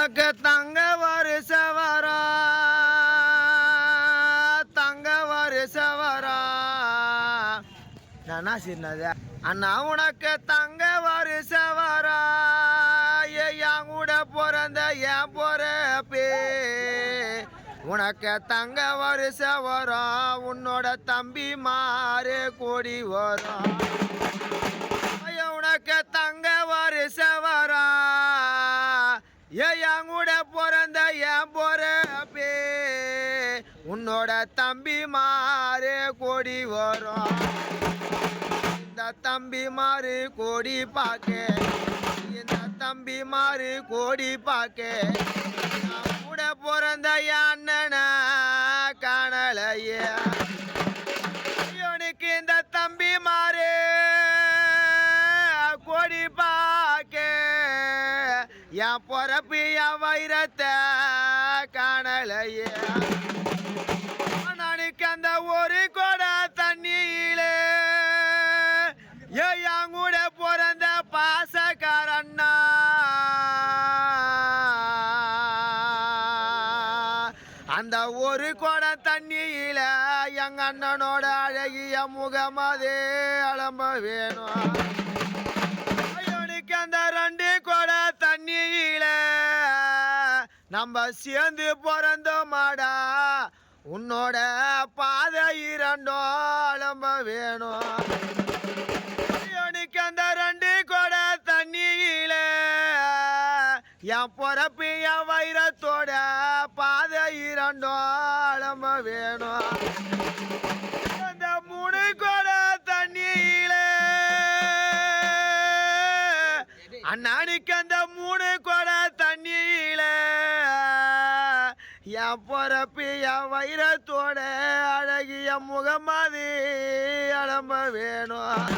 தங்க வருஷவரா தங்க வருஷவரா நான் சின்னது அண்ணா உனக்கு தங்க வருஷவரா என் கூட பிறந்த என் பொறப்பே உனக்கு தங்க வருஷம் வரும் உன்னோட தம்பி மாறு கூடி வரும் உனக்கு தங்க வருஷம் வரும் என் கூட பிறந்த என் பொறப்பே உன்னோட தம்பி மாறு கூடி வரும் இந்த தம்பி மாறு கோடி பாக்க இந்த தம்பி மாறு கோடி பாக்க கூட பிறந்த அண்ணன காணலையே இவனுக்கு இந்த தம்பி மாறு கோடி பாக்க என் பொறப்பு என் வைரத்தை காணலையே நானுக்கு அந்த ஒரு கொடை தண்ணியிலே என் கூட பிறந்த பாசக்காரண்ணா அந்த ஒரு குடம் தண்ணியில எங்க அண்ணனோட அழகிய முகமதே அலம்ப வேணும் அவனுக்கு அந்த 2 குடம் தண்ணியில நம்ம சேர்ந்து பிறந்தோமாடா உன்னோட பாதை 2 அலம்ப வேணும் அவனுக்கு அந்த 2 குடம் தண்ணியில என் பொறப்பு என் வைரத்தோட பாதை 2 அலம்ப வேணும் அந்த 3 குடம் தண்ணியில அண்ணானுக்கு அந்த 3 குடம் தண்ணியில என் பொறப்பு என் வைரத்தோட அழகிய முகமது அலம்ப வேணும்